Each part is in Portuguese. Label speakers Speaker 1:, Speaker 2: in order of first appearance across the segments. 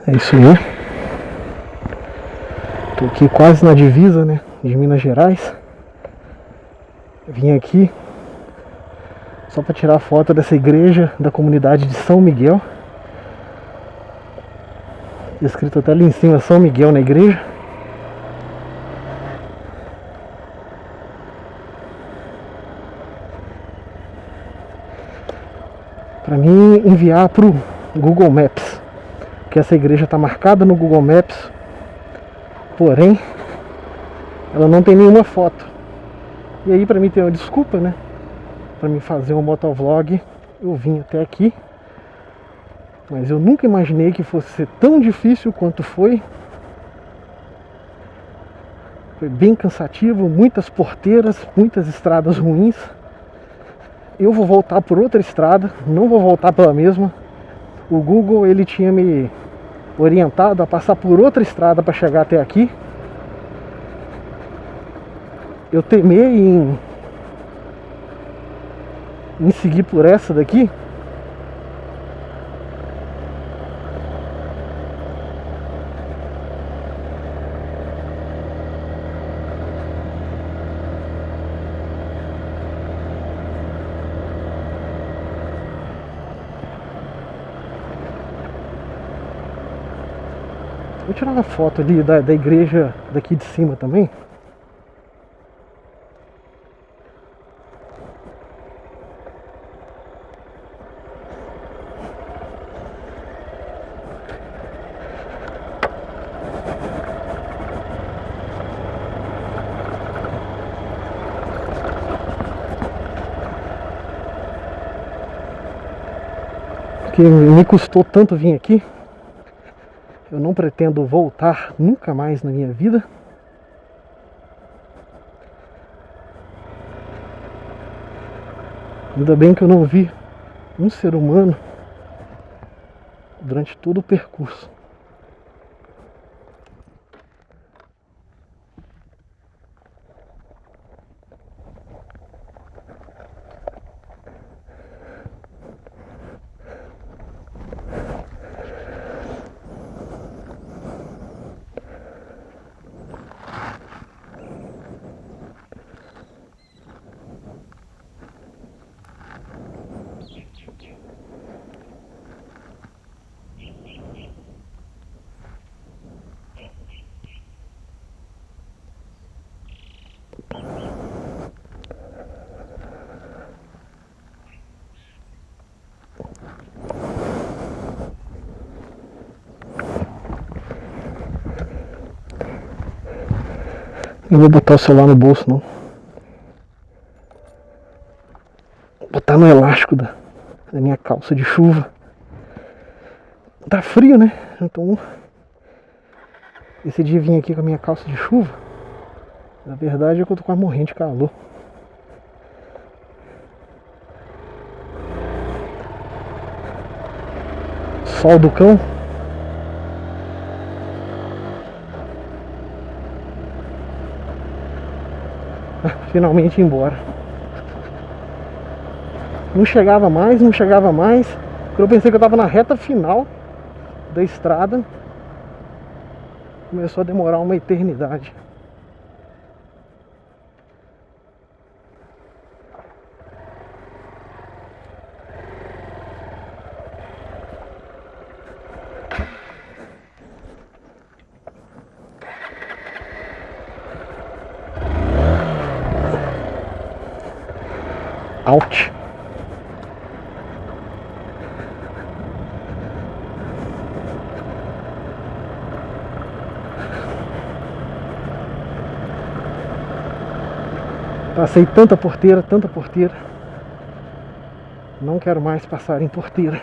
Speaker 1: É isso aí. Tô aqui quase na divisa, né, de Minas Gerais. Vim aqui só para tirar foto dessa igreja da comunidade de São Miguel. Escrito até ali em cima São Miguel na igreja. Para mim enviar pro Google Maps, que essa igreja está marcada no Google Maps, porém ela não tem nenhuma foto. E aí, para mim ter uma desculpa, né, para mim fazer um motovlog, eu vim até aqui. Mas eu nunca imaginei que fosse ser tão difícil quanto foi. Foi bem cansativo, muitas porteiras, muitas estradas ruins. Eu vou voltar por outra estrada, não vou voltar pela mesma. O Google, ele tinha me orientado a passar por outra estrada para chegar até aqui. Eu temei em seguir por essa daqui. Vou tirar uma foto ali da igreja daqui de cima também. Porque me custou tanto vir aqui. Eu não pretendo voltar nunca mais na minha vida. Ainda bem que eu não vi um ser humano durante todo o percurso. Não vou botar o celular no bolso, não. Vou botar no elástico da minha calça de chuva. Tá frio, né? Então decidi vir aqui com a minha calça de chuva. Na verdade é que eu tô quase morrendo de calor. Sol do cão. Finalmente ir embora. Não chegava mais, não chegava mais. Eu pensei que eu tava na reta final da estrada. Começou a demorar uma eternidade. Out. Passei tanta porteira, tanta porteira. Não quero mais passar em porteira.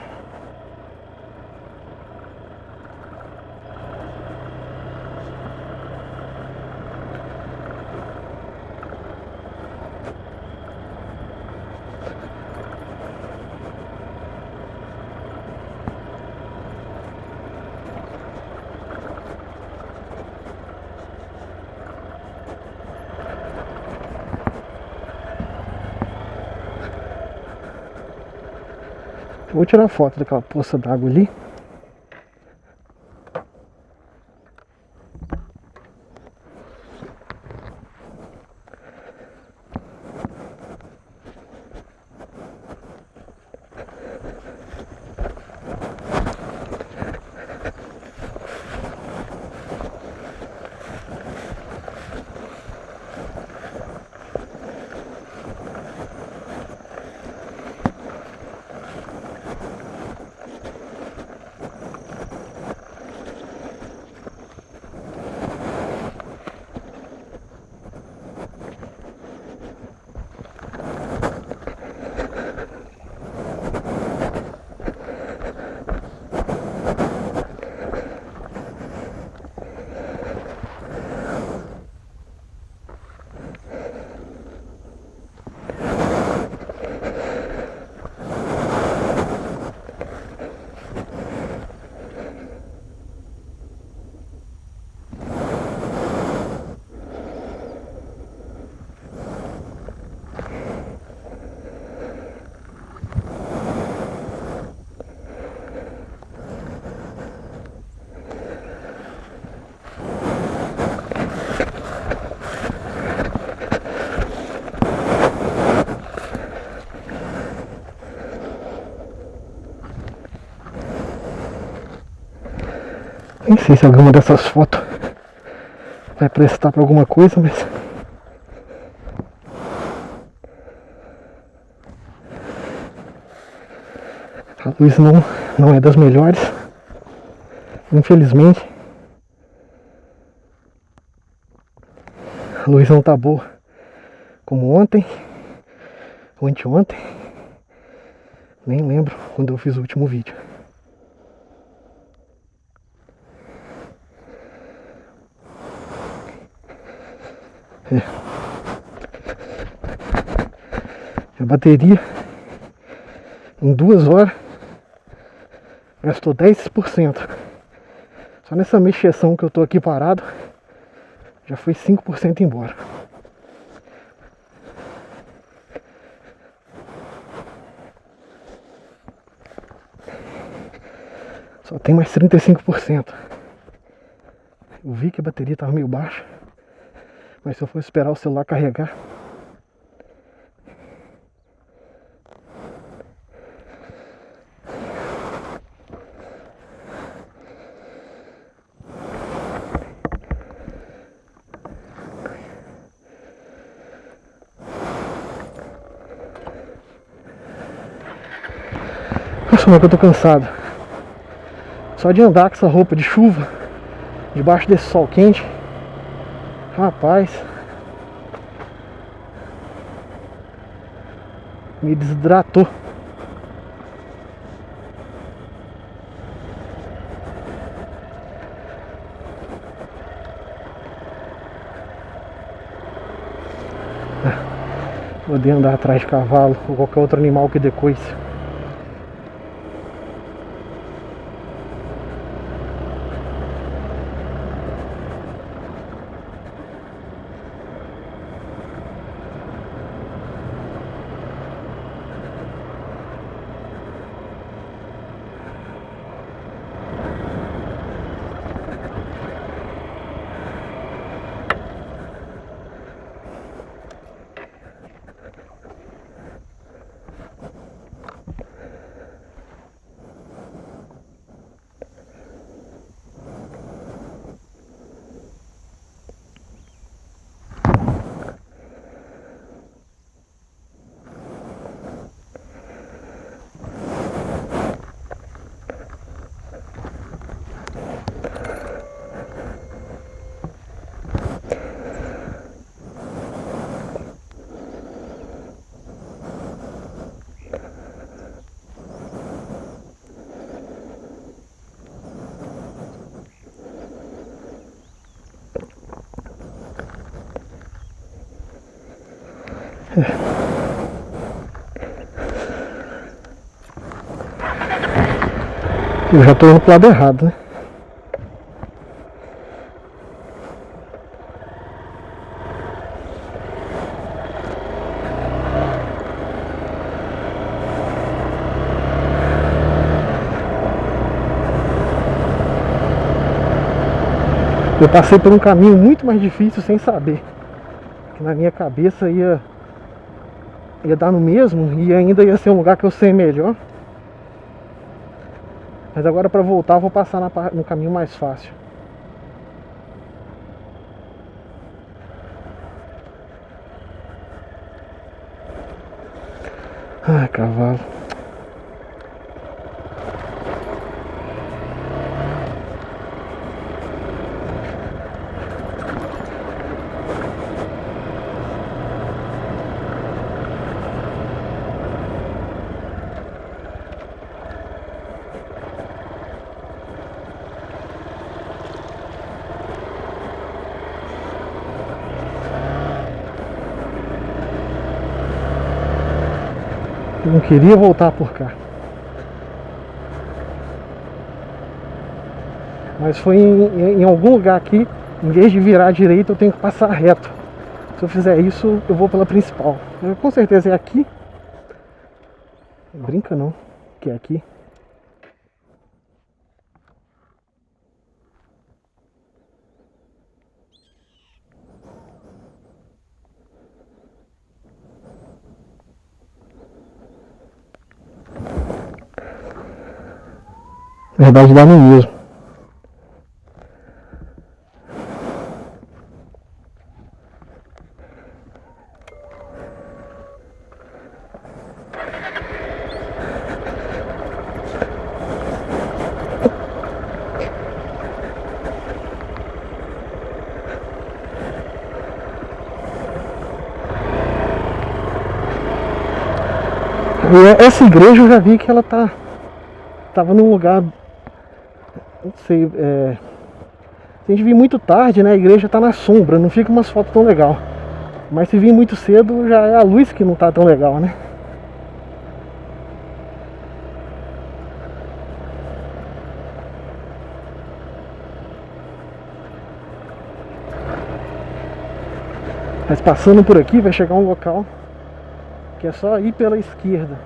Speaker 1: Vou tirar foto daquela poça d'água ali. Nem sei se alguma dessas fotos vai prestar pra alguma coisa, mas a luz não é das melhores, infelizmente. A luz não tá boa como ontem ou anteontem, nem lembro quando eu fiz o último vídeo. A bateria em 2 horas gastou 10%. Só nessa mexeção que eu tô aqui parado já foi 5% embora. Só tem mais 35%. Eu vi que a bateria estava meio baixa, mas se eu for esperar o celular carregar, nossa, mas eu tô cansado. Só de andar com essa roupa de chuva debaixo desse sol quente, rapaz, me desidratou. Poder andar atrás de cavalo ou qualquer outro animal que dê coice. Eu já tô indo pro lado errado, né? Eu passei por um caminho muito mais difícil sem saber. Que na minha cabeça ia dar no mesmo e ainda ia ser um lugar que eu sei melhor. Mas agora para voltar eu vou passar no caminho mais fácil. Ai, cavalo. Eu não queria voltar por cá. Mas foi em algum lugar aqui, em vez de virar à direita, eu tenho que passar reto. Se eu fizer isso, eu vou pela principal. Com certeza é aqui. Brinca não, que é aqui. Na verdade dá no mesmo. E essa igreja eu já vi que ela tava num lugar, não sei, se a gente vir muito tarde, né, a igreja tá na sombra, não fica umas fotos tão legal. Mas se vir muito cedo, já é a luz que não tá tão legal, né? Mas passando por aqui vai chegar um local que é só ir pela esquerda.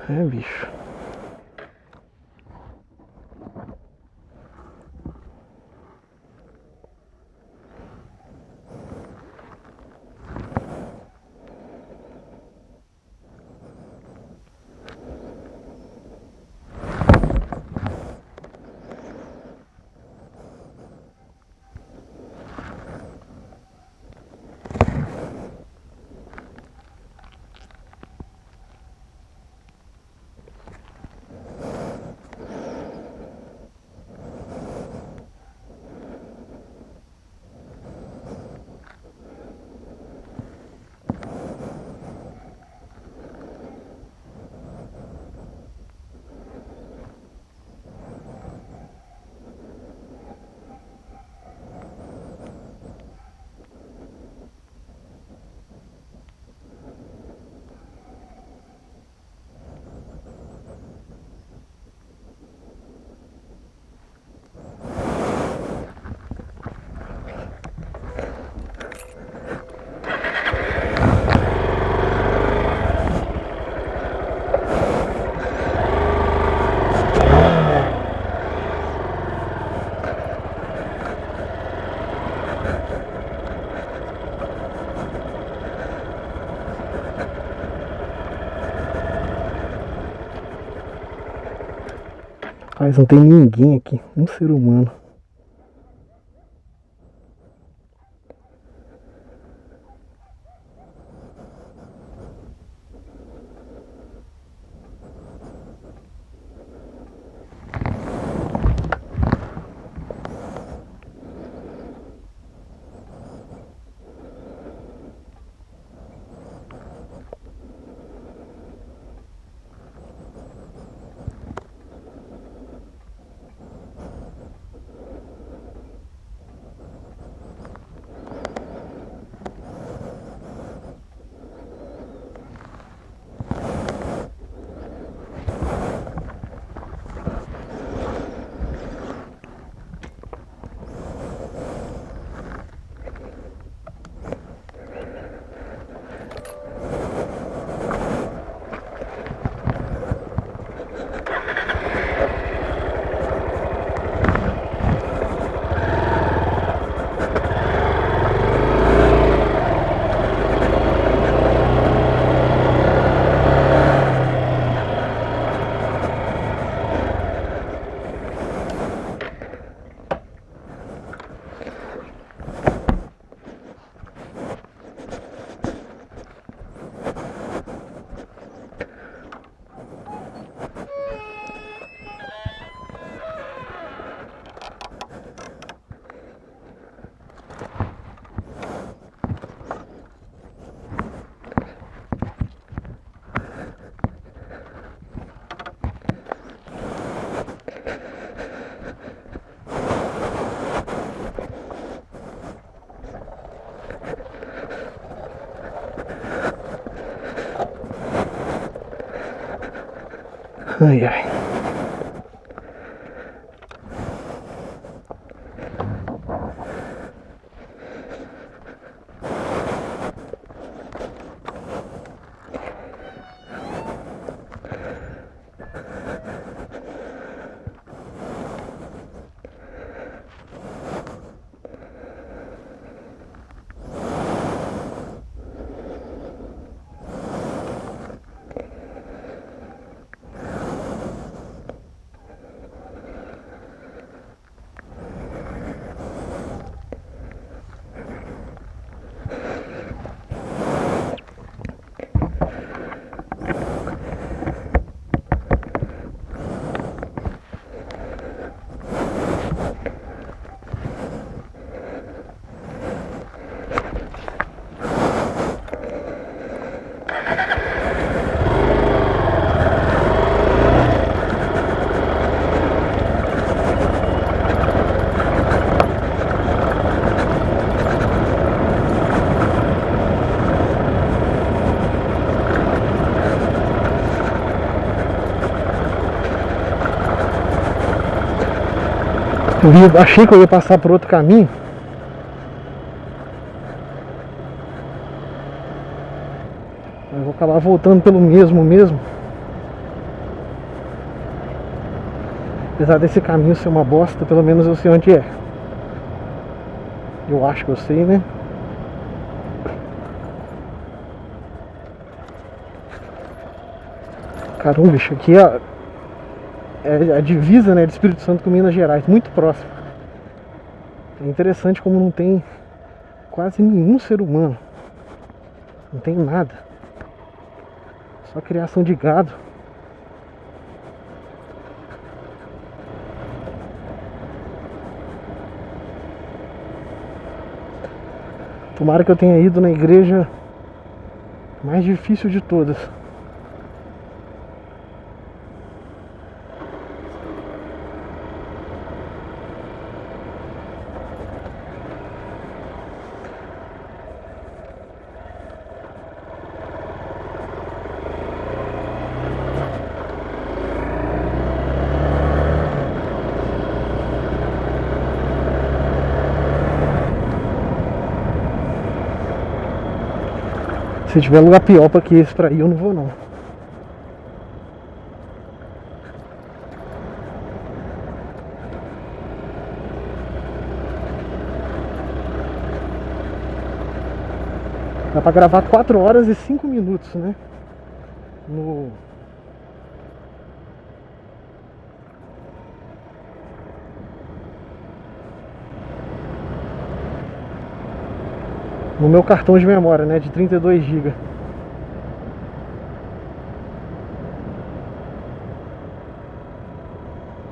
Speaker 1: É, bicho. Mas não tem ninguém aqui, um ser humano. Ai, ai. Achei que eu ia passar por outro caminho. Mas vou acabar voltando pelo mesmo. Apesar desse caminho ser uma bosta, pelo menos eu sei onde é. Eu acho que eu sei, né? Caramba, bicho, aqui é a divisa, né, de Espírito Santo com Minas Gerais, muito próximo. É interessante como não tem quase nenhum ser humano. Não tem nada. Só criação de gado. Tomara que eu tenha ido na igreja mais difícil de todas. Se tiver lugar pior pra que esse pra ir, eu não vou não. Dá pra gravar 4 horas e 5 minutos, né? No meu cartão de memória, né? De 32 GB.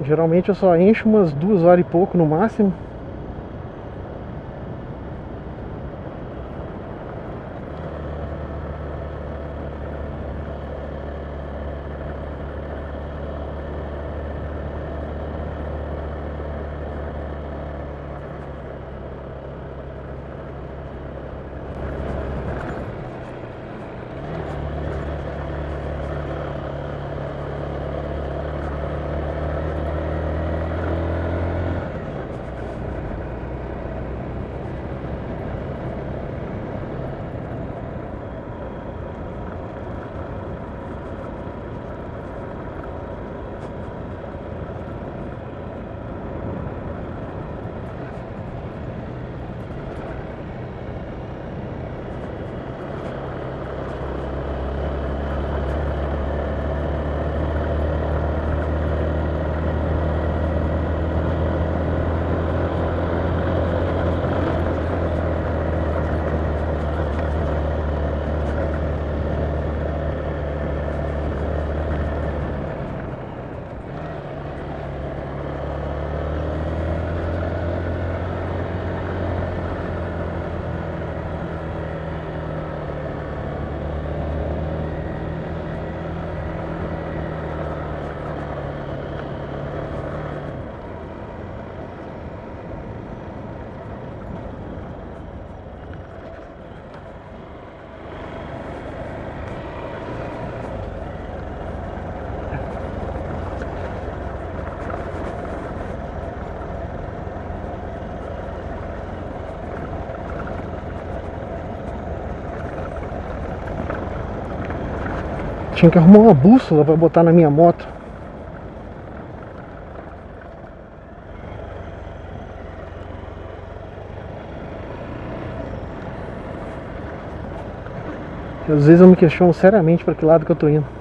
Speaker 1: Geralmente eu só encho umas 2 horas e pouco no máximo. Tinha que arrumar uma bússola pra botar na minha moto. Às vezes eu me questiono seriamente pra que lado que eu tô indo.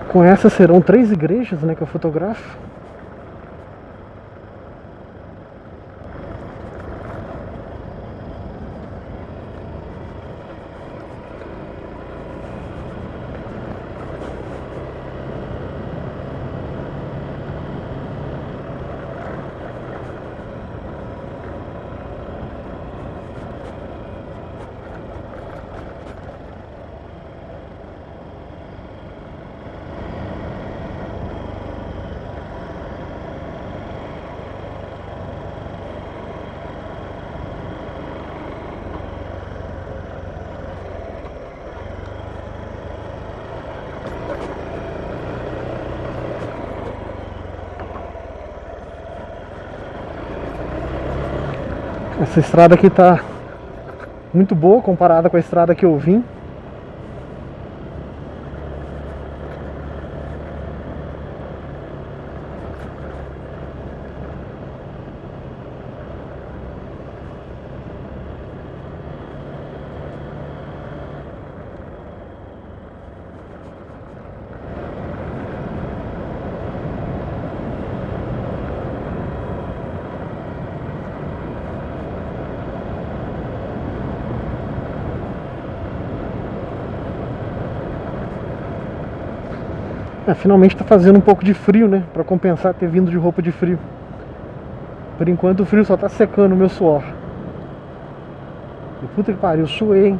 Speaker 1: Com essa serão 3 igrejas, né, que eu fotografo. Essa estrada aqui tá muito boa comparada com a estrada que eu vim. Finalmente tá fazendo um pouco de frio, né? Pra compensar ter vindo de roupa de frio. Por enquanto o frio só tá secando o meu suor. E puta que pariu, eu suei, hein?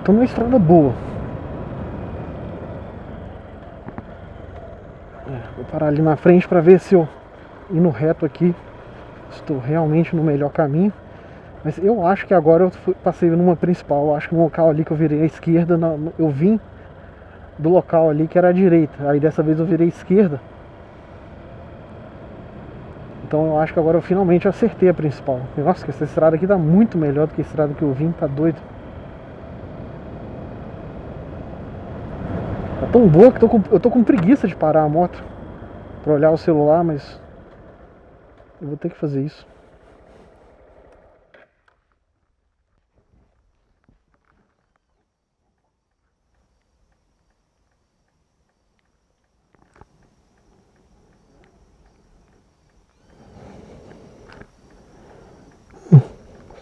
Speaker 1: Tô numa estrada boa. Vou parar ali na frente pra ver se eu indo reto aqui estou realmente no melhor caminho. Mas eu acho que agora eu passei numa principal. Eu acho que no local ali que eu virei à esquerda, eu vim do local ali que era à direita. Aí dessa vez eu virei à esquerda. Então eu acho que agora eu finalmente acertei a principal. Nossa, que essa estrada aqui tá muito melhor do que a estrada que eu vim, tá doido. Tá tão boa que eu tô com preguiça de parar a moto pra olhar o celular, mas eu vou ter que fazer isso.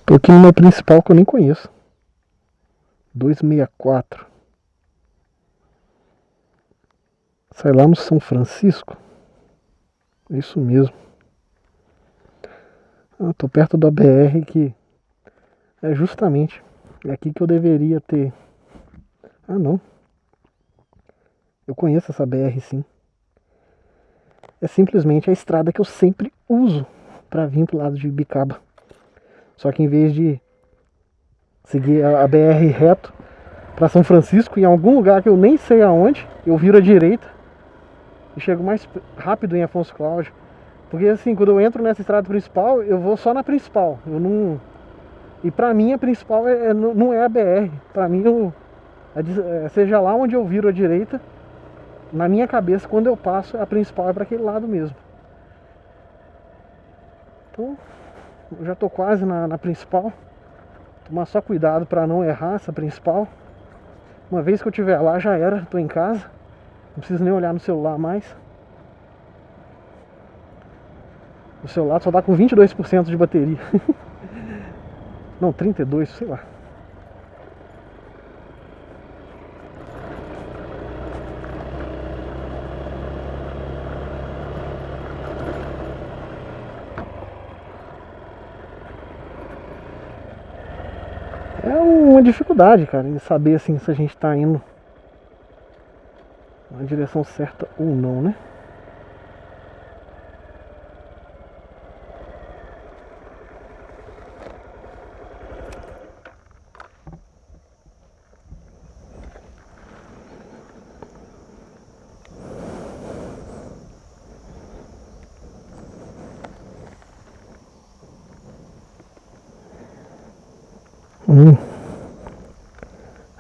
Speaker 1: Tô aqui numa principal que eu nem conheço. 264. Sai lá no São Francisco. É isso mesmo. Tô perto da BR que é justamente aqui que eu deveria ter. Ah, não. Eu conheço essa BR sim. É simplesmente a estrada que eu sempre uso para vir pro lado de Ibicaba. Só que em vez de seguir a BR reto para São Francisco, em algum lugar que eu nem sei aonde, eu viro à direita e chego mais rápido em Afonso Cláudio. Porque assim, quando eu entro nessa estrada principal, eu vou só na principal. Eu não. E pra mim a principal não é a BR. Pra mim, seja lá onde eu viro à direita, na minha cabeça, quando eu passo, a principal é pra aquele lado mesmo. Então, eu já tô quase na principal. Tomar só cuidado pra não errar essa principal. Uma vez que eu estiver lá, já era, tô em casa. Não preciso nem olhar no celular mais. O celular só dá com 22% de bateria. Não, 32, sei lá. É uma dificuldade, cara, em saber assim se a gente tá indo na direção certa ou não, né?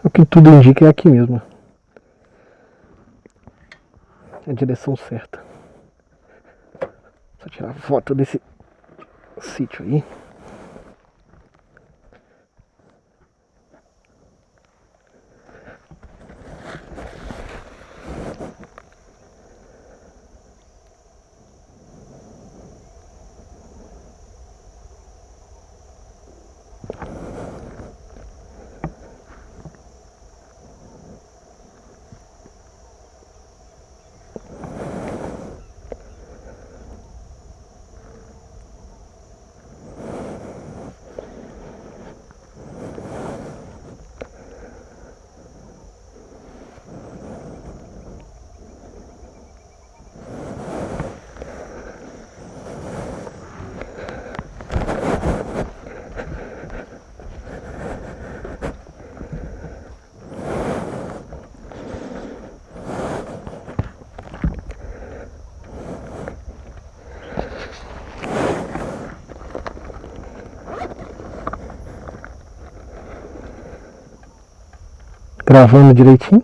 Speaker 1: O que tudo indica é aqui mesmo. É a direção certa. Só tirar foto desse sítio aí. Gravando direitinho.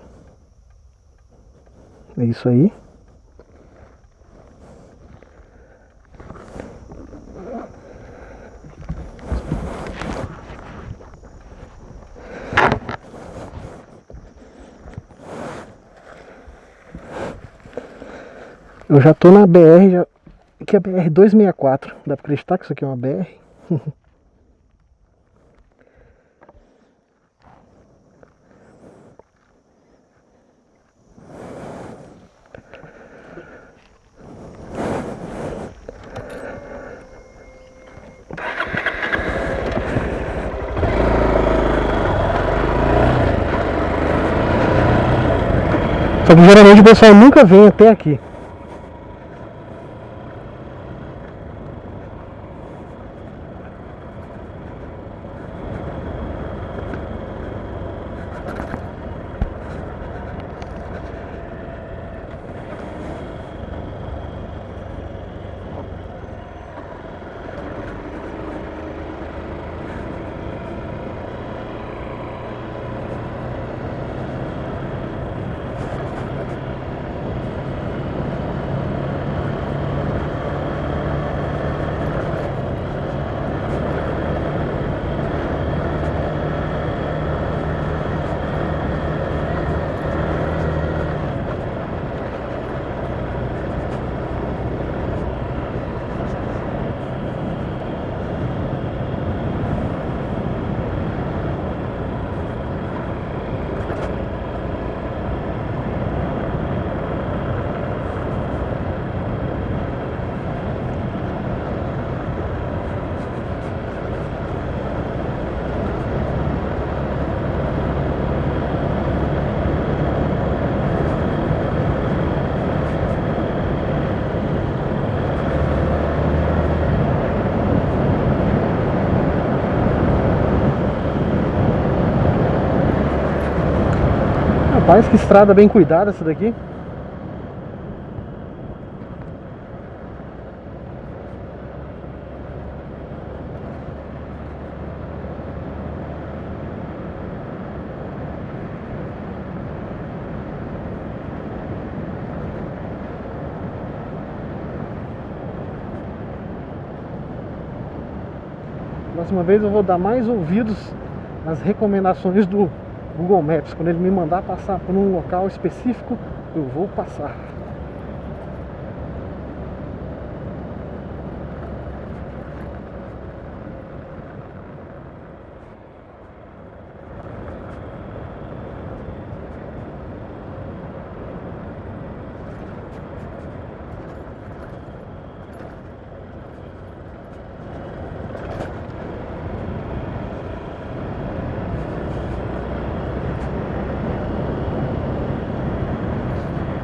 Speaker 1: É isso aí. Eu já tô na BR, que é a BR 264. Dá pra acreditar que isso aqui é uma BR? Só que geralmente o pessoal nunca vem até aqui. Rapaz, que estrada bem cuidada essa daqui. Próxima vez eu vou dar mais ouvidos às recomendações do Google Maps. Quando ele me mandar passar por um local específico, eu vou passar.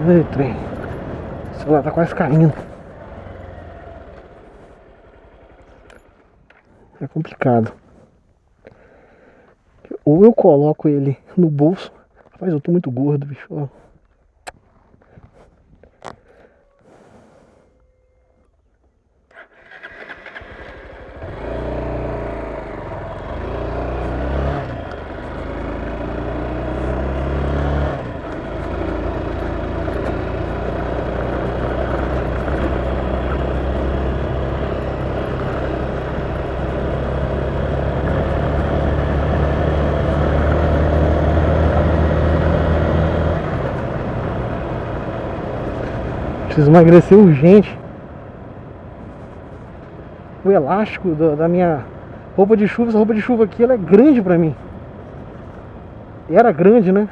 Speaker 1: Ei, trem. O celular tá quase caindo. É complicado. Ou eu coloco ele no bolso. Rapaz, eu tô muito gordo, bicho. Ó. Preciso emagrecer urgente. O elástico da minha roupa de chuva, essa roupa de chuva aqui, ela é grande pra mim. Era grande, né?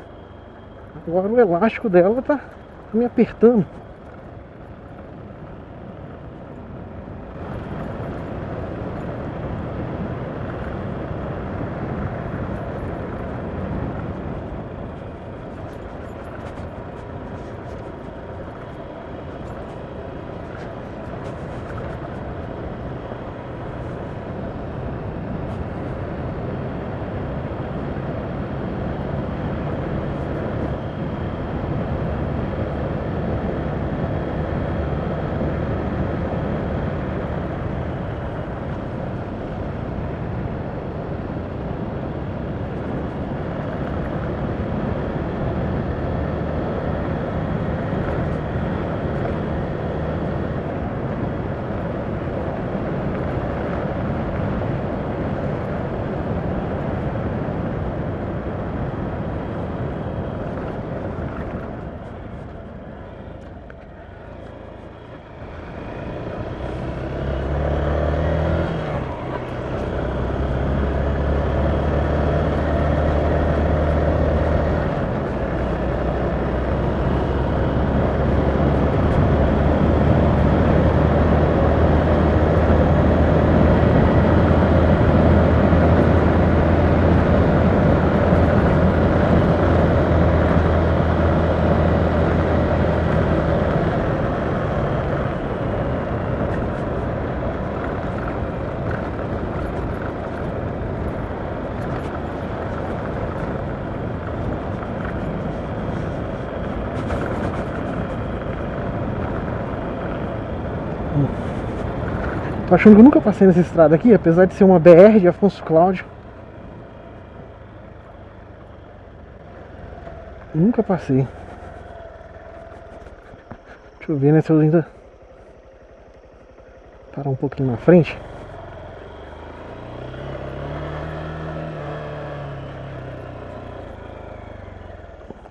Speaker 1: Agora o elástico dela tá me apertando. Tô achando que eu nunca passei nessa estrada aqui, apesar de ser uma BR de Afonso Cláudio. Nunca passei. Deixa eu ver, né, se eu ainda parar um pouquinho na frente.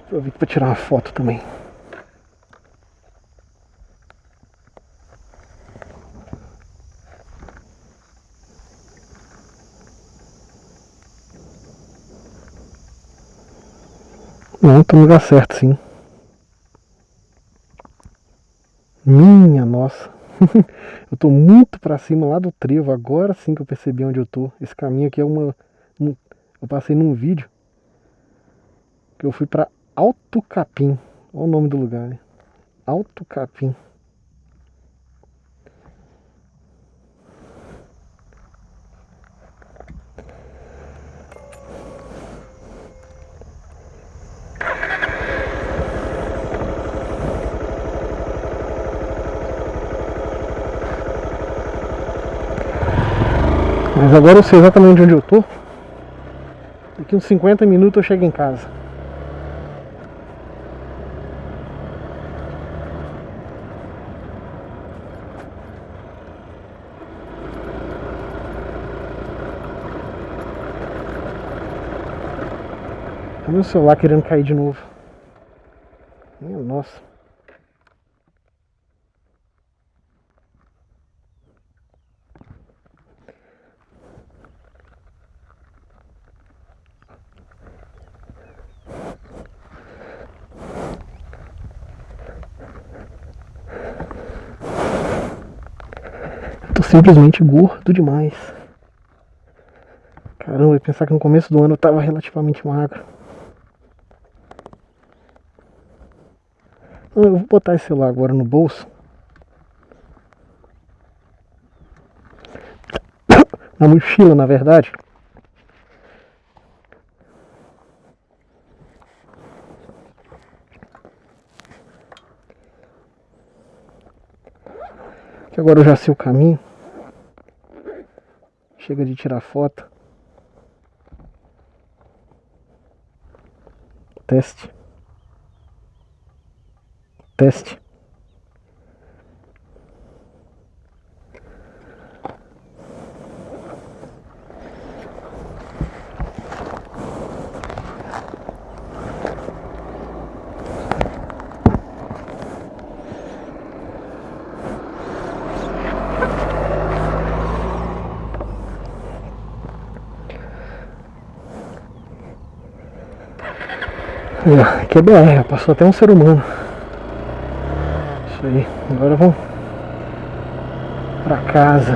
Speaker 1: Aproveito para tirar uma foto também. Não, tô no lugar certo, sim. Minha nossa. Eu tô muito pra cima lá do trevo. Agora sim que eu percebi onde eu tô. Esse caminho aqui é uma... Eu passei num vídeo que eu fui pra Alto Capim. Olha o nome do lugar, né? Alto Capim. Mas agora eu sei exatamente onde eu tô. Daqui uns 50 minutos eu chego em casa. Olha meu celular querendo cair de novo. Minha nossa. Tô simplesmente gordo demais. Caramba, eu ia pensar que no começo do ano eu tava relativamente magro. Eu vou botar esse celular agora no bolso. Na mochila, na verdade. Que agora eu já sei o caminho. Chega de tirar foto. Teste. Teste. Aqui é BR, passou até um ser humano. Isso aí, agora vamos pra casa.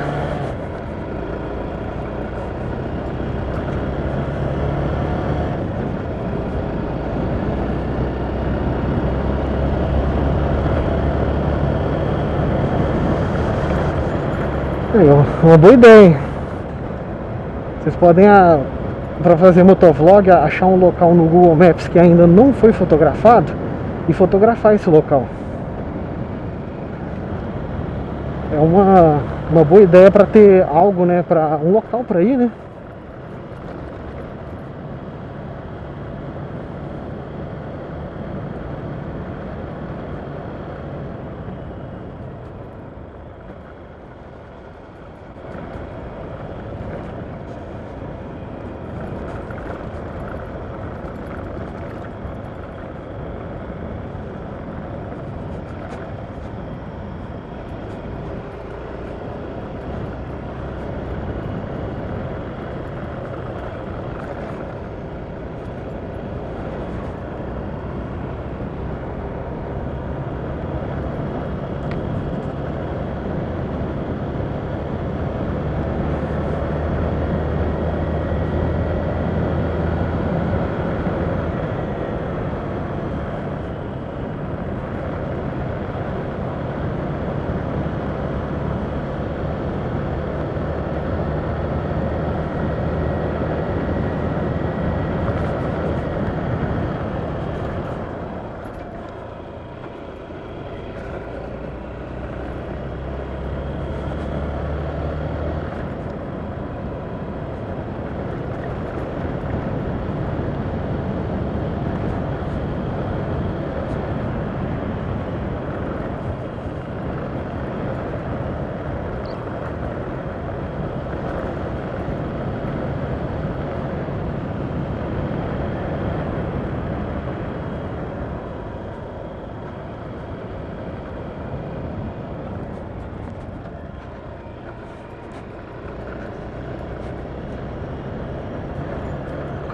Speaker 1: Aí, uma boa ideia, hein? Vocês podem, para fazer motovlog, achar um local no Google Maps que ainda não foi fotografado e fotografar esse local. É uma boa ideia para ter algo, né, para um local para ir, né?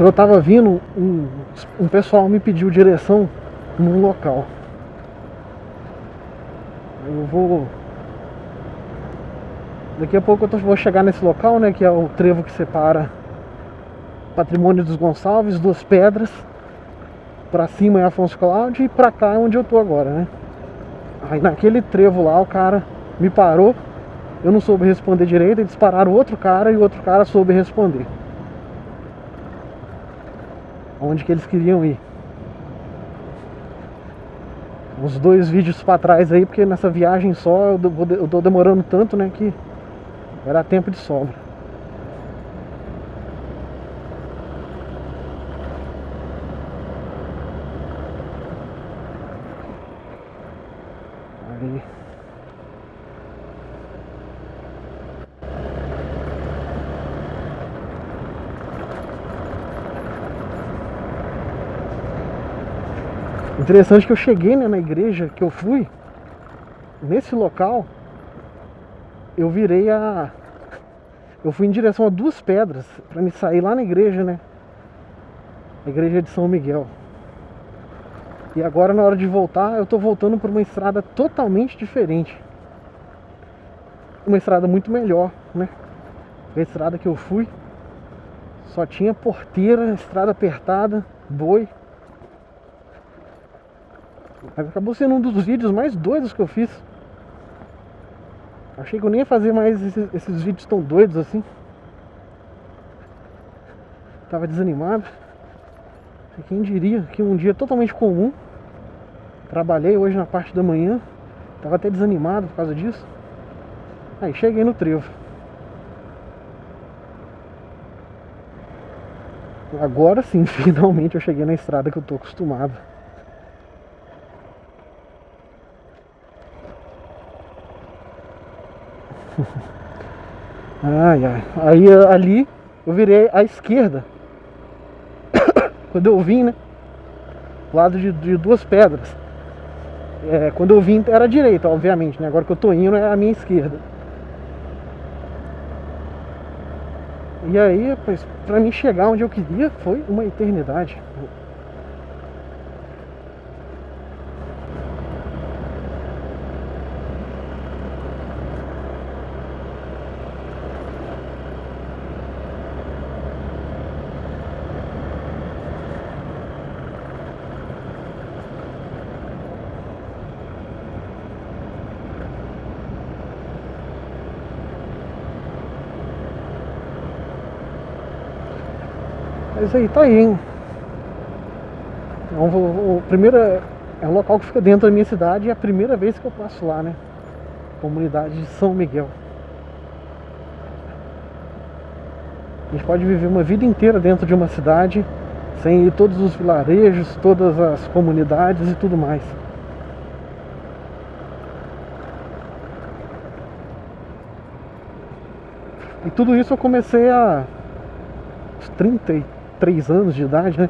Speaker 1: quando eu tava vindo, um pessoal me pediu direção num local. Eu vou... Daqui a pouco vou chegar nesse local, né, que é o trevo que separa Patrimônio dos Gonçalves, Duas Pedras. Pra cima é Afonso Cláudio e pra cá é onde eu tô agora, né. Aí naquele trevo lá o cara me parou, eu não soube responder direito, eles pararam outro cara e o outro cara soube responder onde que eles queriam ir. Uns 2 vídeos pra trás aí, porque nessa viagem só eu tô demorando tanto, né, que vai dar tempo de sobra. Aí. Interessante que eu cheguei, né, na igreja que eu fui, nesse local, eu fui em direção a Duas Pedras, pra me sair lá na igreja, né, a igreja de São Miguel. E agora na hora de voltar, eu tô voltando por uma estrada totalmente diferente. Uma estrada muito melhor, né, a estrada que eu fui só tinha porteira, estrada apertada, boi. Mas acabou sendo um dos vídeos mais doidos que eu fiz. Achei que eu nem ia fazer mais esses vídeos tão doidos assim. Tava desanimado. Quem diria que um dia totalmente comum. Trabalhei hoje na parte da manhã. Tava até desanimado por causa disso. Aí cheguei no trevo. Agora sim, finalmente eu cheguei na estrada que eu tô acostumado. Ai, ai. Aí ali eu virei à esquerda. Quando eu vim, né, lado de Duas Pedras. Quando eu vim era à direita, obviamente, né? Agora que eu tô indo é a minha esquerda. E aí, rapaz, pra mim chegar onde eu queria foi uma eternidade. Mas aí, tá aí, hein? Primeiro é um local que fica dentro da minha cidade e é a primeira vez que eu passo lá, né? Comunidade de São Miguel. A gente pode viver uma vida inteira dentro de uma cidade sem ir todos os vilarejos, todas as comunidades e tudo mais. E tudo isso eu comecei há 33 anos de idade, né?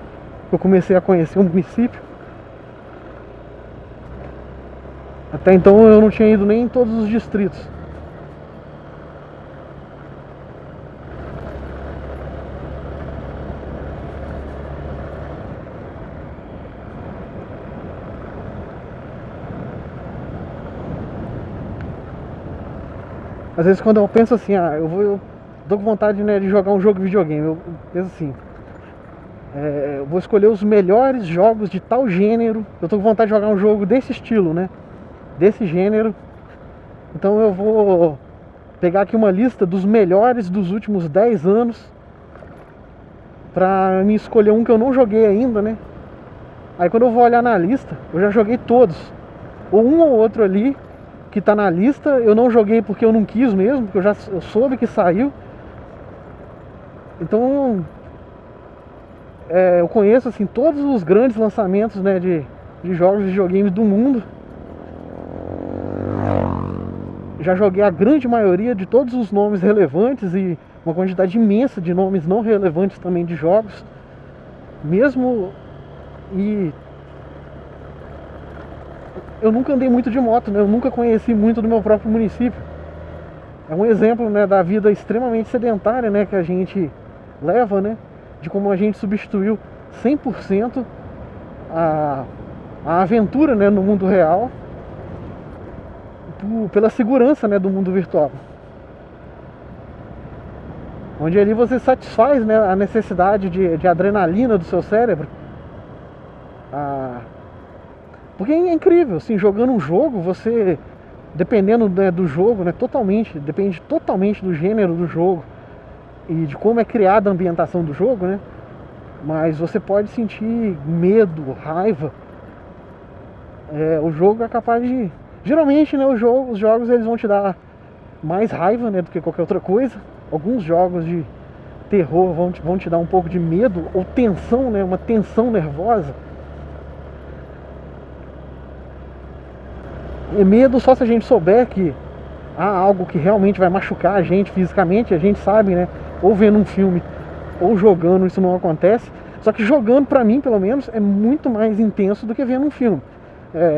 Speaker 1: Eu comecei a conhecer o município. Até então eu não tinha ido nem em todos os distritos. Às vezes quando eu penso assim, eu tô com vontade, né, de jogar um jogo de videogame, eu penso assim, eu vou escolher os melhores jogos de tal gênero. Eu tô com vontade de jogar um jogo desse estilo, né, desse gênero. Então eu vou pegar aqui uma lista dos melhores dos últimos 10 anos pra me escolher um que eu não joguei ainda, né. Aí quando eu vou olhar na lista, eu já joguei todos, ou um ou outro ali que tá na lista eu não joguei porque eu não quis mesmo, porque eu soube que saiu. Então eu conheço assim todos os grandes lançamentos, né, de jogos de videogames do mundo. Já joguei a grande maioria de todos os nomes relevantes e uma quantidade imensa de nomes não relevantes também de jogos. Mesmo e eu nunca andei muito de moto, né? Eu nunca conheci muito do meu próprio município. É um exemplo, né, da vida extremamente sedentária, né, que a gente leva, né? de como a gente substituiu 100% a aventura, né, no mundo real pela segurança, né, do mundo virtual. Onde ali você satisfaz, né, a necessidade de adrenalina do seu cérebro. Porque é incrível, assim, jogando um jogo, você, dependendo, né, do jogo, né, depende totalmente do gênero do jogo e de como é criada a ambientação do jogo, né? Mas você pode sentir medo, raiva. O jogo é capaz de... Geralmente, né, os jogos eles vão te dar mais raiva, né, do que qualquer outra coisa. Alguns jogos de terror vão te dar um pouco de medo ou tensão, né, uma tensão nervosa. E medo só se a gente souber que há algo que realmente vai machucar a gente fisicamente. A gente sabe, né, ou vendo um filme ou jogando, isso não acontece. Só que jogando, pra mim pelo menos, é muito mais intenso do que vendo um filme.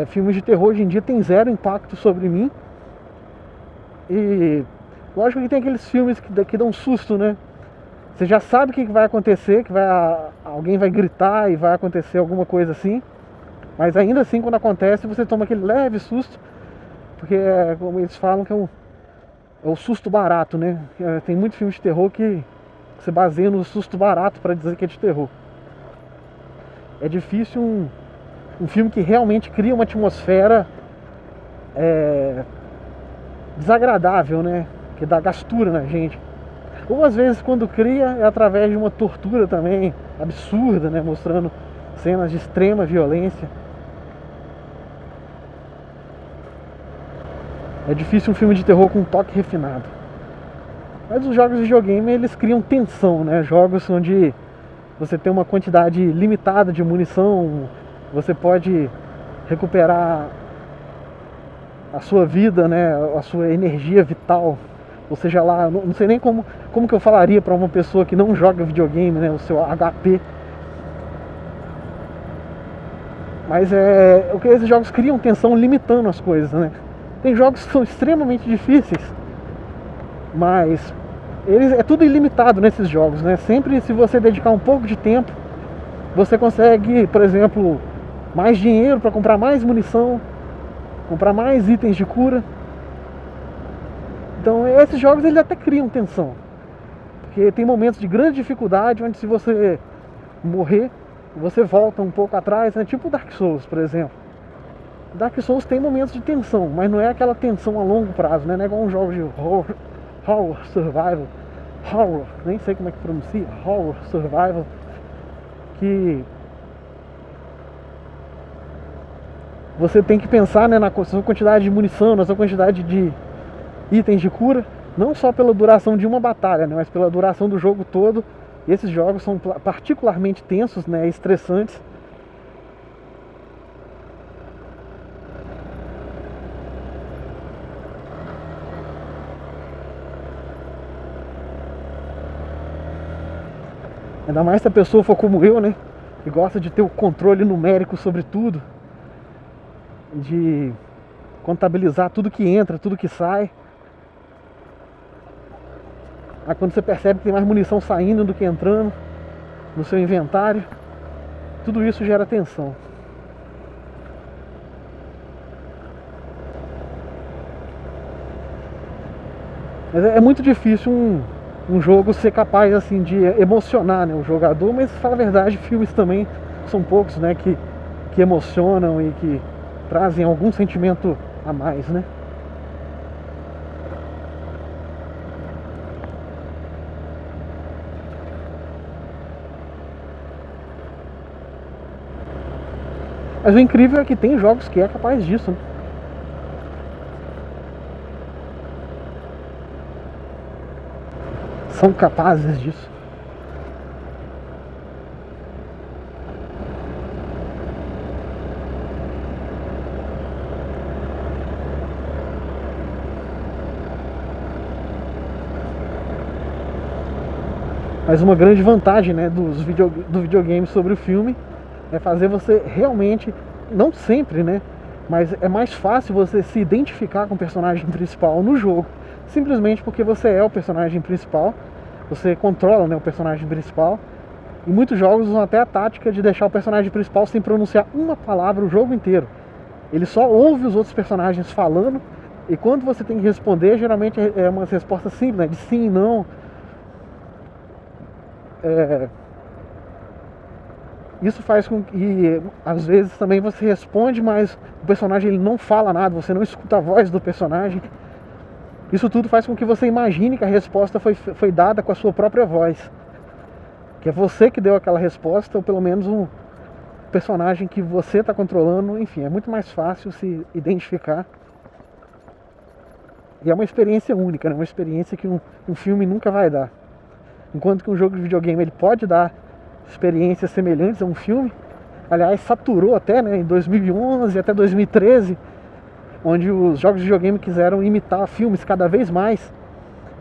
Speaker 1: Filmes de terror hoje em dia tem zero impacto sobre mim. E lógico que tem aqueles filmes que dão susto, né? Você já sabe o que vai acontecer, alguém vai gritar e vai acontecer alguma coisa assim. Mas ainda assim, quando acontece, você toma aquele leve susto. Porque, como eles falam, que é o susto barato, né? Tem muitos filmes de terror que se baseiam no susto barato para dizer que é de terror. É difícil um filme que realmente cria uma atmosfera desagradável, né? Que dá gastura na gente. Ou às vezes, quando cria, é através de uma tortura também absurda, né? Mostrando cenas de extrema violência. É difícil um filme de terror com um toque refinado. Mas os jogos de videogame, eles criam tensão, né? Jogos onde você tem uma quantidade limitada de munição, você pode recuperar a sua vida, né? A sua energia vital. Ou seja lá, não sei nem como que eu falaria para uma pessoa que não joga videogame, né? O seu HP. Mas esses jogos criam tensão limitando as coisas, né? Tem jogos que são extremamente difíceis, mas é tudo ilimitado nesses jogos, né? Sempre, se você dedicar um pouco de tempo, você consegue, por exemplo, mais dinheiro para comprar mais munição, comprar mais itens de cura. Então esses jogos eles até criam tensão, porque tem momentos de grande dificuldade onde, se você morrer, você volta um pouco atrás, né? Tipo Dark Souls, por exemplo. Dark Souls tem momentos de tensão, mas não é aquela tensão a longo prazo, né? Não é igual um jogo de horror survival, nem sei como é que pronuncia, horror survival, que você tem que pensar, né, na sua quantidade de munição, na sua quantidade de itens de cura, não só pela duração de uma batalha, né, mas pela duração do jogo todo. E esses jogos são particularmente tensos, né, estressantes. Ainda mais se a pessoa for como eu, né? Que gosta de ter o controle numérico sobre tudo. De contabilizar tudo que entra, tudo que sai. Aí quando você percebe que tem mais munição saindo do que entrando no seu inventário, tudo isso gera tensão. Mas é muito difícil um jogo ser capaz, assim, de emocionar, né, o jogador. Mas, fala a verdade, filmes também são poucos, né, que emocionam e que trazem algum sentimento a mais, né. Mas o incrível é que tem jogos que é capaz disso, né? São capazes disso. Mas uma grande vantagem, né, do videogame sobre o filme é fazer você realmente, não sempre, né, mas é mais fácil você se identificar com o personagem principal no jogo, simplesmente porque você é o personagem principal, você controla, né, o personagem principal, E muitos jogos usam até a tática de deixar o personagem principal sem pronunciar uma palavra o jogo inteiro. Ele só ouve os outros personagens falando, e quando você tem que responder, geralmente é uma resposta simples, né? De sim e não. Isso faz com que, às vezes, também você responde, mas o personagem ele não fala nada, você não escuta a voz do personagem. Isso tudo faz com que você imagine que a resposta foi dada com a sua própria voz. Que é você que deu aquela resposta, ou pelo menos um personagem que você está controlando. Enfim, é muito mais fácil se identificar. E é uma experiência única, né? Uma experiência que um filme nunca vai dar. Enquanto que um jogo de videogame ele pode dar experiências semelhantes a um filme. Aliás, saturou até, né, em 2011 até 2013, onde os jogos de videogame quiseram imitar filmes cada vez mais,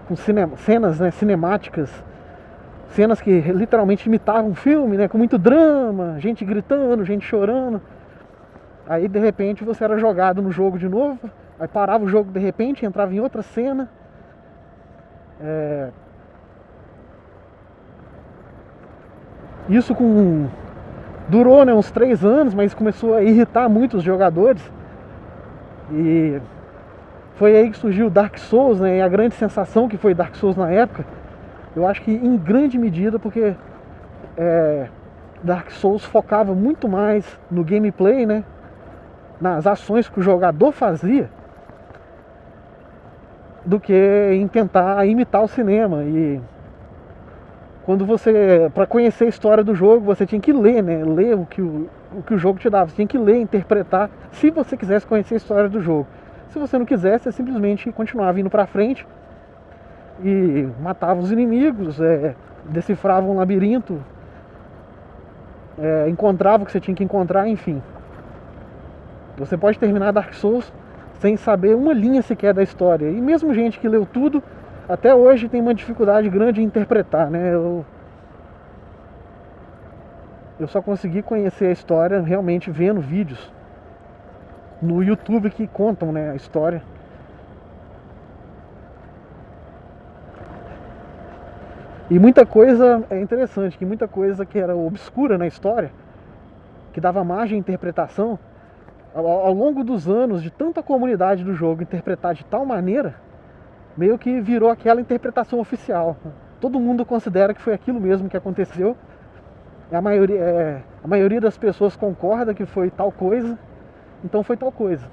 Speaker 1: com cenas, né, cinemáticas, cenas que literalmente imitavam um filme, né, com muito drama, gente gritando, gente chorando. Aí de repente você era jogado no jogo de novo, aí parava o jogo de repente, entrava em outra cena. Isso durou, né, uns 3 anos, mas começou a irritar muito os jogadores. E foi aí que surgiu o Dark Souls, né, e a grande sensação que foi Dark Souls na época. Eu acho que em grande medida porque Dark Souls focava muito mais no gameplay, né, nas ações que o jogador fazia, do que em tentar imitar o cinema. E quando para conhecer a história do jogo, você tinha que ler, né? Ler o que o jogo te dava. Você tinha que ler, interpretar, se você quisesse conhecer a história do jogo. Se você não quisesse, você simplesmente continuava indo pra frente e matava os inimigos, decifrava um labirinto, encontrava o que você tinha que encontrar, enfim. Você pode terminar Dark Souls sem saber uma linha sequer da história. E mesmo gente que leu tudo, até hoje tem uma dificuldade grande em interpretar, né? Eu só consegui conhecer a história realmente vendo vídeos no YouTube que contam, né, a história. E muita coisa é interessante, que muita coisa que era obscura na história, que dava margem à interpretação, ao longo dos anos, de tanta comunidade do jogo interpretar de tal maneira, meio que virou aquela interpretação oficial. Todo mundo considera que foi aquilo mesmo que aconteceu. A maioria das pessoas concorda que foi tal coisa, então foi tal coisa.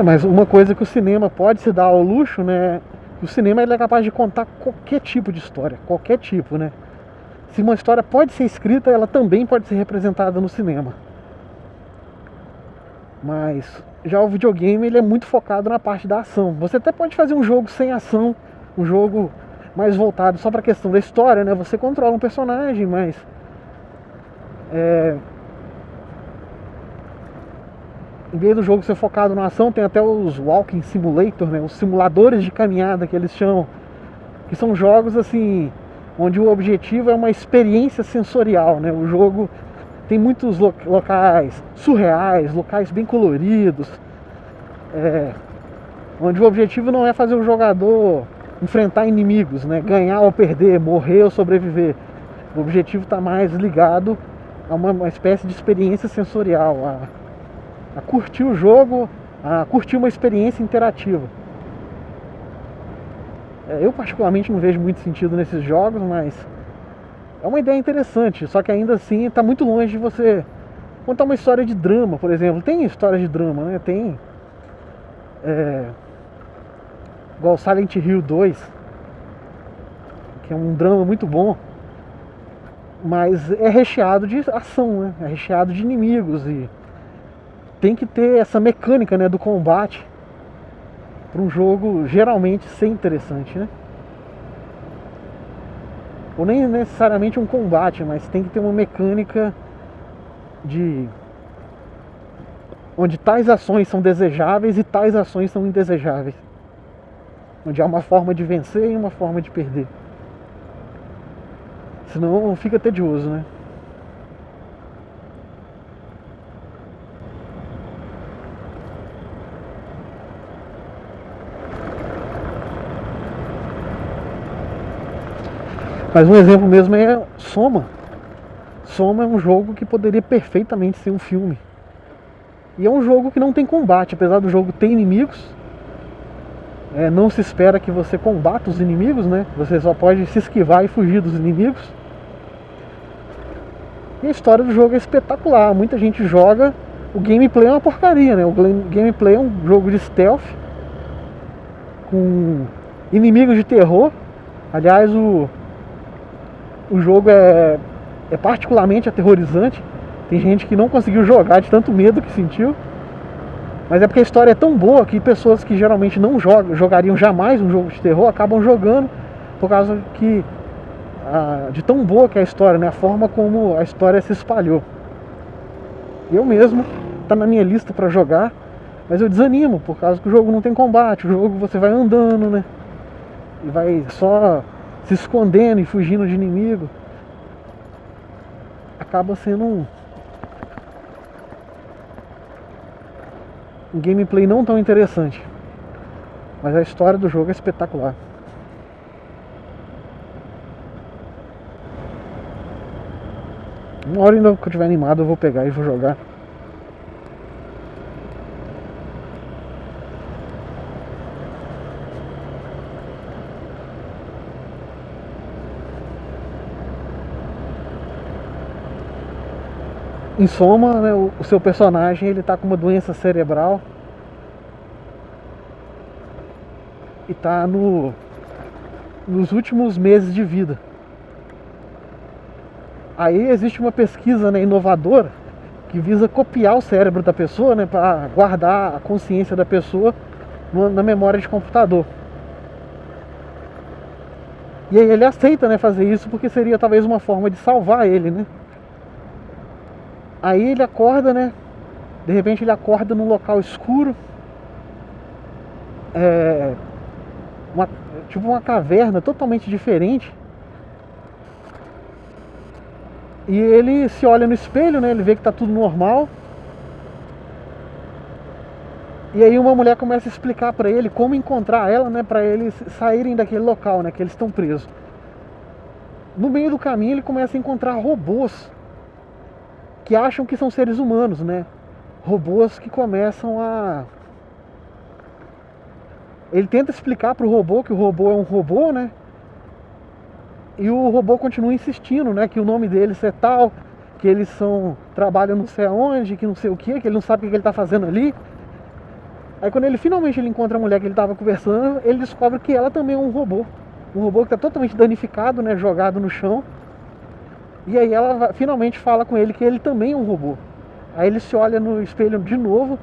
Speaker 1: Mas uma coisa que o cinema pode se dar ao luxo, né? O cinema ele é capaz de contar qualquer tipo de história, qualquer tipo, né? Se uma história pode ser escrita, ela também pode ser representada no cinema. Mas já o videogame ele é muito focado na parte da ação. Você até pode fazer um jogo sem ação, um jogo mais voltado só para a questão da história, né? Você controla um personagem, mas em vez do jogo ser focado na ação, tem até os Walking Simulator, né? Os simuladores de caminhada que eles chamam, que são jogos assim, onde o objetivo é uma experiência sensorial, né? O jogo tem muitos locais surreais, locais bem coloridos, onde o objetivo não é fazer o jogador enfrentar inimigos, né? Ganhar ou perder, morrer ou sobreviver. O objetivo está mais ligado a uma espécie de experiência sensorial, a curtir o jogo, a curtir uma experiência interativa. Eu particularmente não vejo muito sentido nesses jogos, mas é uma ideia interessante, só que ainda assim está muito longe de você contar uma história de drama, por exemplo. Tem história de drama, né? Tem igual Silent Hill 2, que é um drama muito bom, mas é recheado de ação, né? É recheado de inimigos e tem que ter essa mecânica, né, do combate para um jogo geralmente ser interessante, né? ou nem necessariamente um combate, mas tem que ter uma mecânica de onde tais ações são desejáveis e tais ações são indesejáveis, onde há uma forma de vencer e uma forma de perder. Senão fica tedioso, né? Mas um exemplo mesmo é Soma. Soma é um jogo que poderia perfeitamente ser um filme. E é um jogo que não tem combate, apesar do jogo ter inimigos. Não se espera que você combata os inimigos, né? Você só pode se esquivar e fugir dos inimigos. E a história do jogo é espetacular. Muita gente joga. O gameplay é uma porcaria, né? O gameplay é um jogo de stealth com inimigos de terror. Aliás, o jogo é particularmente aterrorizante. Tem gente que não conseguiu jogar de tanto medo que sentiu. Mas é porque a história é tão boa que pessoas que geralmente não jogariam jamais um jogo de terror acabam jogando por causa que de tão boa que é a história, né? A forma como a história se espalhou. Eu mesmo, tá na minha lista para jogar, mas eu desanimo por causa que o jogo não tem combate. O jogo você vai andando, né? E vai só se escondendo e fugindo de inimigo. Acaba sendo um gameplay não tão interessante. Mas a história do jogo é espetacular. Uma hora ainda que eu estiver animado eu vou pegar e vou jogar. Em soma, né, o seu personagem ele tá com uma doença cerebral e tá nos últimos meses de vida. Aí existe uma pesquisa, né, inovadora que visa copiar o cérebro da pessoa, né, para guardar a consciência da pessoa na memória de computador. E aí ele aceita, né, fazer isso porque seria talvez uma forma de salvar ele, né? Aí ele acorda, né? De repente ele acorda num local escuro, tipo uma caverna totalmente diferente. E ele se olha no espelho, né? Ele vê que tá tudo normal. E aí uma mulher começa a explicar pra ele como encontrar ela, né? Pra eles saírem daquele local, né? Que eles estão presos. No meio do caminho ele começa a encontrar robôs que acham que são seres humanos, né? Robôs que começam a... Ele tenta explicar pro robô que o robô é um robô, né? E o robô continua insistindo, né? Que o nome deles é tal, que eles trabalham não sei aonde, que não sei o que ele não sabe o que ele tá fazendo ali. Aí quando ele finalmente encontra a mulher que ele tava conversando, ele descobre que ela também é um robô. Um robô que tá totalmente danificado, né? Jogado no chão. E aí ela finalmente fala com ele que ele também é um robô. Aí ele se olha no espelho de novo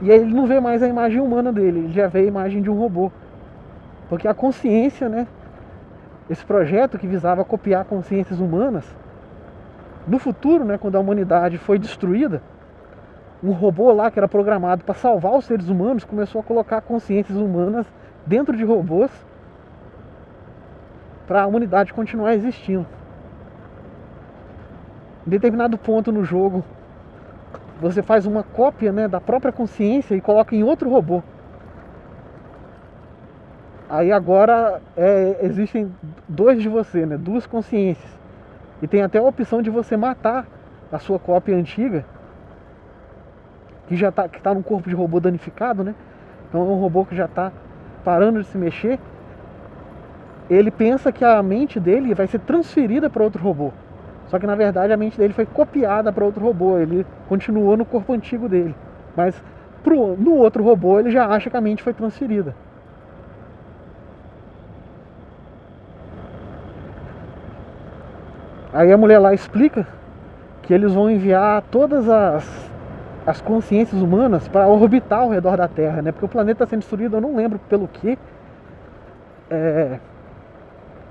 Speaker 1: e aí ele não vê mais a imagem humana dele, ele já vê a imagem de um robô. Porque a consciência, né? Esse projeto que visava copiar consciências humanas, no futuro, né, quando a humanidade foi destruída, um robô lá que era programado para salvar os seres humanos começou a colocar consciências humanas dentro de robôs para a humanidade continuar existindo. Em determinado ponto no jogo, você faz uma cópia, né, da própria consciência e coloca em outro robô. Aí agora existem dois de você, né, duas consciências. E tem até a opção de você matar a sua cópia antiga, que tá num corpo de robô danificado, né? Então é um robô que já está parando de se mexer. Ele pensa que a mente dele vai ser transferida para outro robô. Só que na verdade a mente dele foi copiada para outro robô. Ele continuou no corpo antigo dele. Mas no outro robô ele já acha que a mente foi transferida. Aí a mulher lá explica que eles vão enviar todas as consciências humanas para orbitar ao redor da Terra, né? Porque o planeta está sendo destruído, eu não lembro pelo que.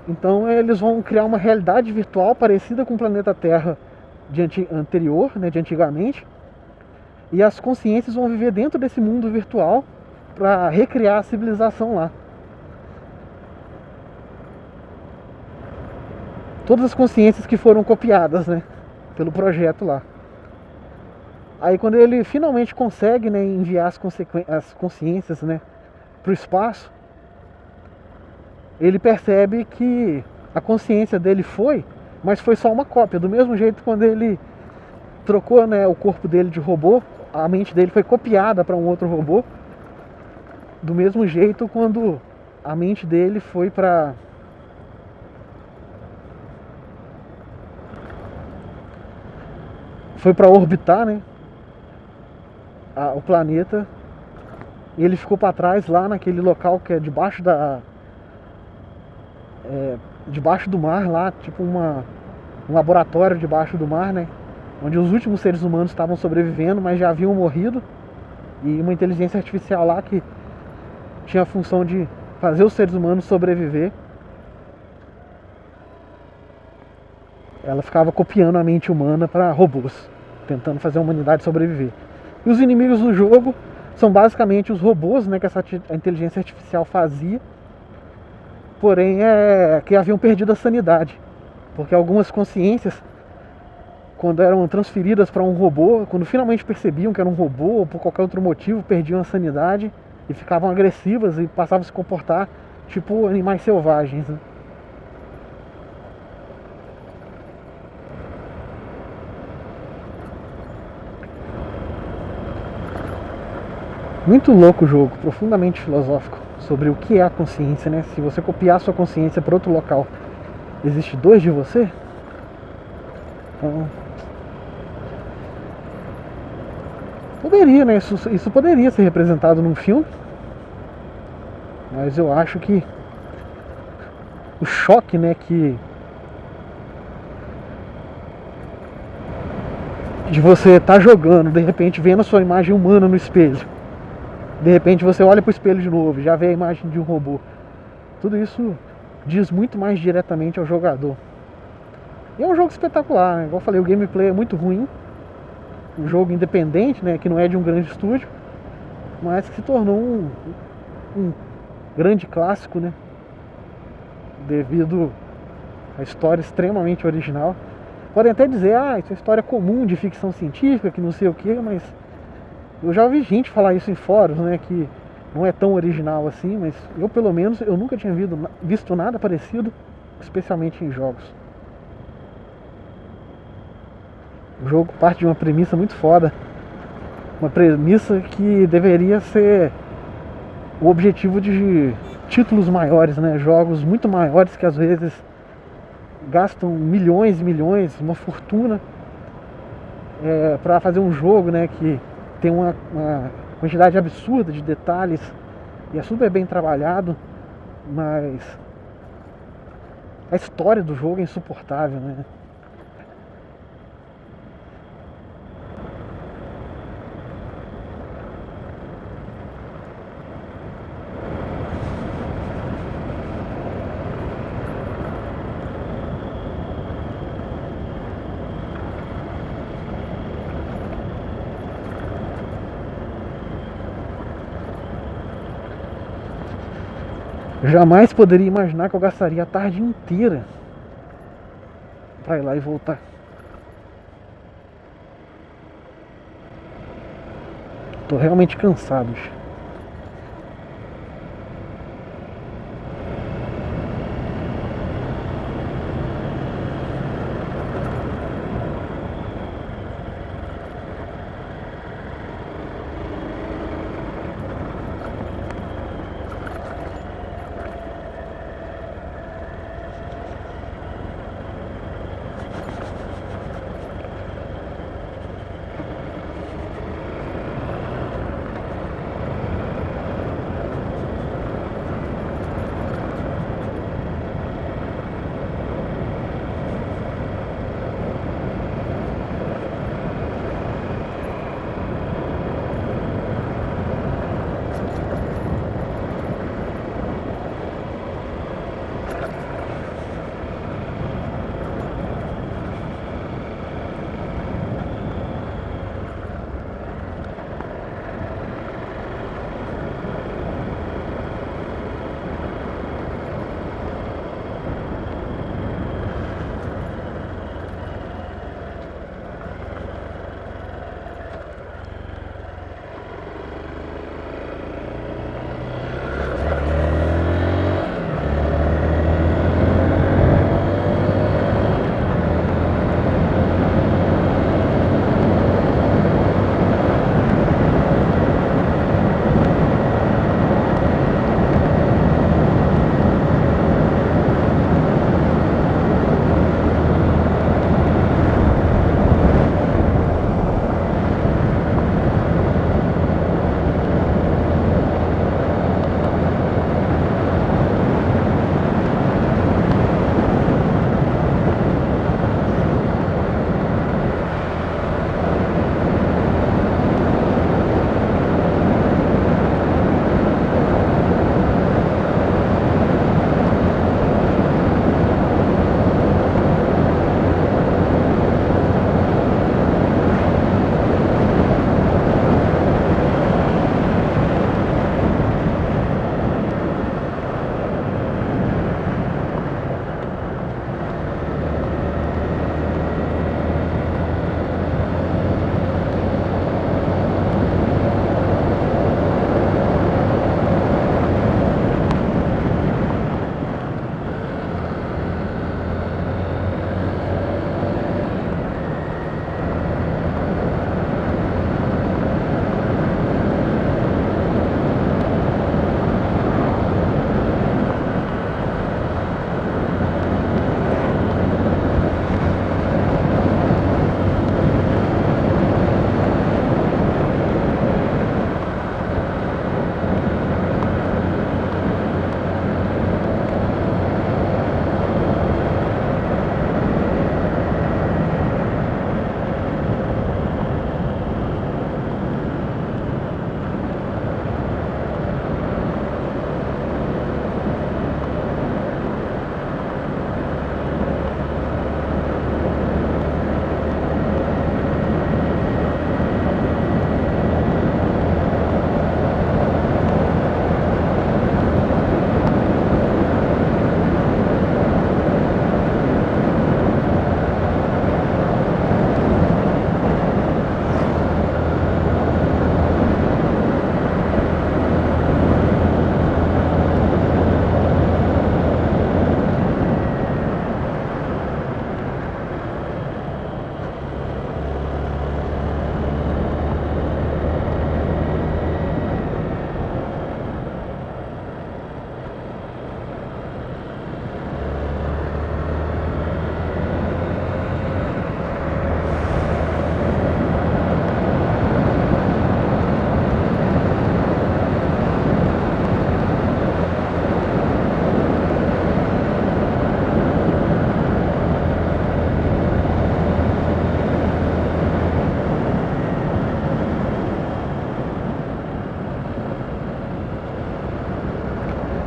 Speaker 1: Então eles vão criar uma realidade virtual parecida com o planeta Terra anterior, né, de antigamente, e as consciências vão viver dentro desse mundo virtual para recriar a civilização lá. Todas as consciências que foram copiadas, né, pelo projeto lá. Aí quando ele finalmente consegue, né, enviar as consciências, né, para o espaço, ele percebe que a consciência dele foi, mas foi só uma cópia. Do mesmo jeito, quando ele trocou, né, o corpo dele de robô, a mente dele foi copiada para um outro robô. Do mesmo jeito, quando a mente dele foi para orbitar, né, o planeta, e ele ficou para trás lá naquele local que é debaixo do mar lá, tipo um laboratório debaixo do mar, né, onde os últimos seres humanos estavam sobrevivendo, mas já haviam morrido, e uma inteligência artificial lá que tinha a função de fazer os seres humanos sobreviver. Ela ficava copiando a mente humana para robôs, tentando fazer a humanidade sobreviver. E os inimigos do jogo são basicamente os robôs, né, que a inteligência artificial fazia, porém que haviam perdido a sanidade, porque algumas consciências, quando eram transferidas para um robô, quando finalmente percebiam que era um robô ou por qualquer outro motivo, perdiam a sanidade e ficavam agressivas e passavam a se comportar tipo animais selvagens, né? Muito louco o jogo, profundamente filosófico, sobre o que é a consciência, né? Se você copiar a sua consciência para outro local, existe dois de você? Então, poderia, né? Isso poderia ser representado num filme, mas eu acho que o choque, né, de você estar jogando, de repente vendo a sua imagem humana no espelho, de repente você olha pro espelho de novo, já vê a imagem de um robô. Tudo isso diz muito mais diretamente ao jogador. E é um jogo espetacular, né? Igual eu falei, o gameplay é muito ruim. Um jogo independente, né, que não é de um grande estúdio, mas que se tornou um grande clássico, né, devido à história extremamente original. Podem até dizer, isso é história comum de ficção científica, que não sei o que, mas eu já ouvi gente falar isso em fóruns, né, que não é tão original assim, mas eu pelo menos eu nunca tinha visto nada parecido, especialmente em jogos. O jogo parte de uma premissa muito foda, uma premissa que deveria ser o objetivo de títulos maiores, né, jogos muito maiores que às vezes gastam milhões e milhões, uma fortuna para fazer um jogo, né, que tem uma quantidade absurda de detalhes e é super bem trabalhado, mas a história do jogo é insuportável, né? Jamais poderia imaginar que eu gastaria a tarde inteira pra ir lá e voltar. Tô realmente cansado.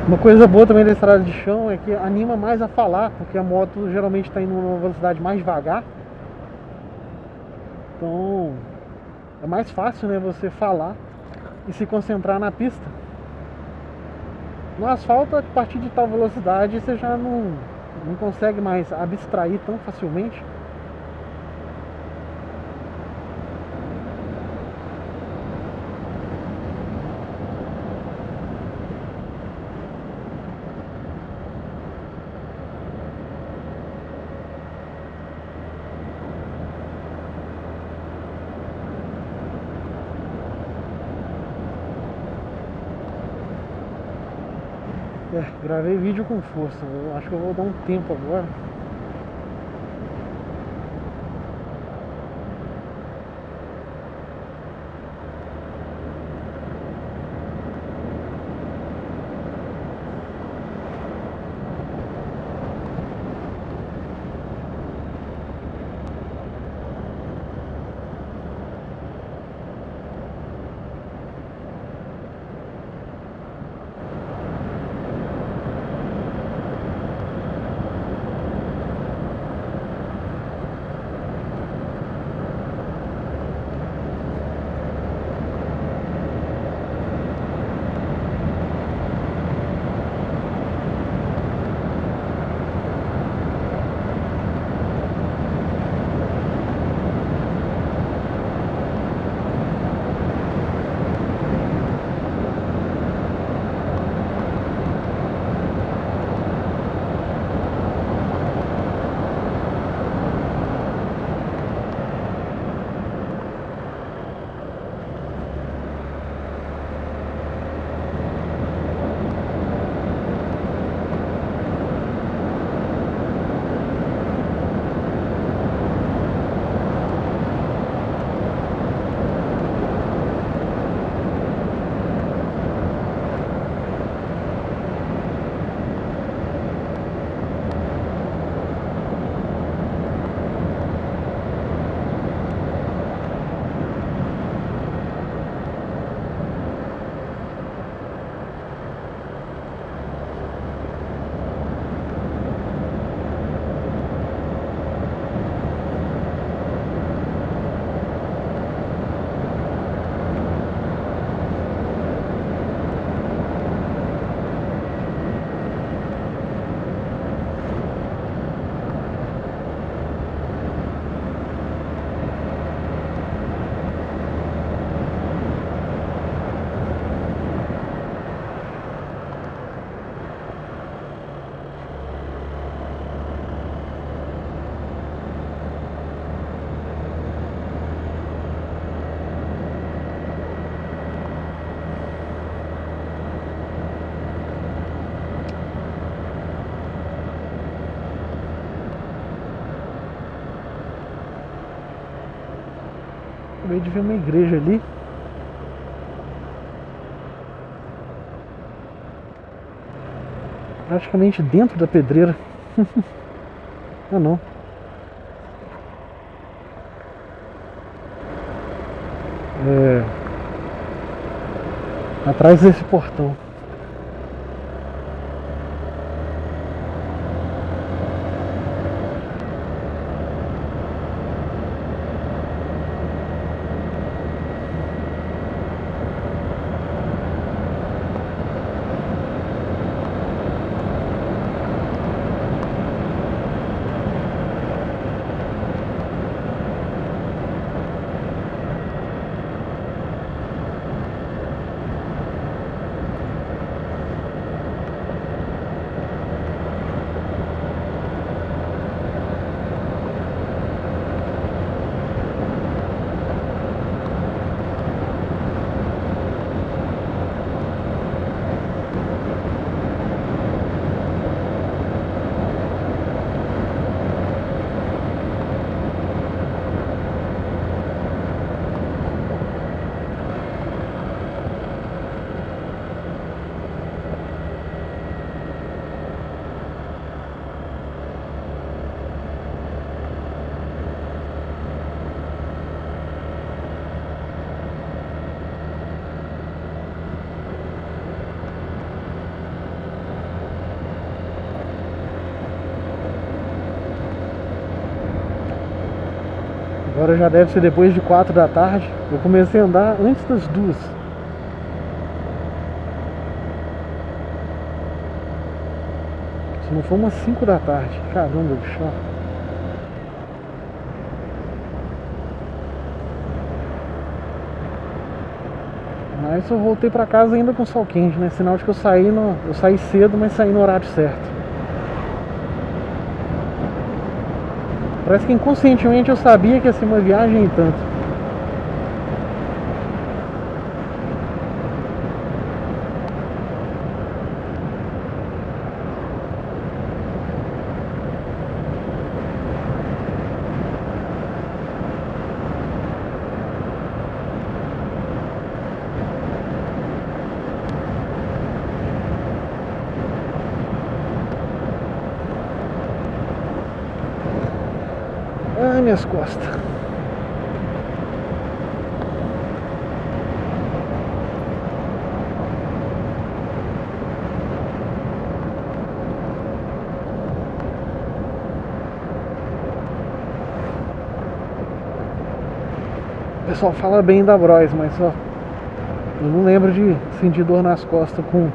Speaker 1: Uma coisa boa também da estrada de chão é que anima mais a falar, porque a moto geralmente está indo numa velocidade mais devagar. Então é mais fácil, né, você falar e se concentrar na pista. No asfalto, a partir de tal velocidade, você já não consegue mais abstrair tão facilmente. Gravei vídeo com força. Eu acho que eu vou dar um tempo agora. Acabei de ver uma igreja ali. Praticamente dentro da pedreira. Ah, não. É... Atrás desse portão. Agora já deve ser depois de 4 da tarde. Eu comecei a andar antes das 2. Se não for umas 5 da tarde. Caramba, bicho. Mas eu voltei pra casa ainda com sol quente, né? Sinal de que eu saí cedo, mas saí no horário certo. Parece que inconscientemente eu sabia que ia ser uma viagem em tanto. Ai, minhas costas. O pessoal fala bem da Bros, mas ó, eu não lembro de sentir dor nas costas com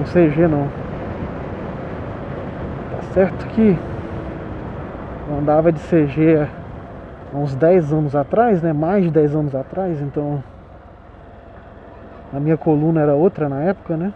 Speaker 1: CG não. Tá certo que eu andava de CG há uns 10 anos atrás, né? Mais de 10 anos atrás, então a minha coluna era outra na época, né?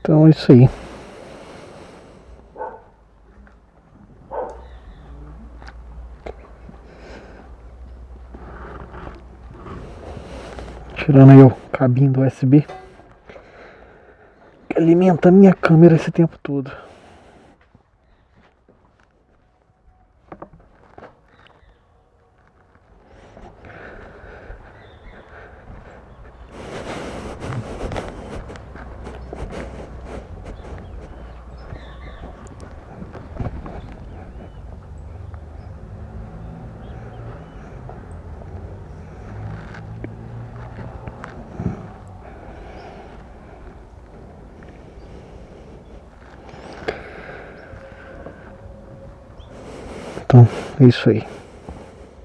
Speaker 1: Então é isso aí. Tirando aí o cabinho do USB que alimenta a minha câmera esse tempo todo. Então, é isso aí.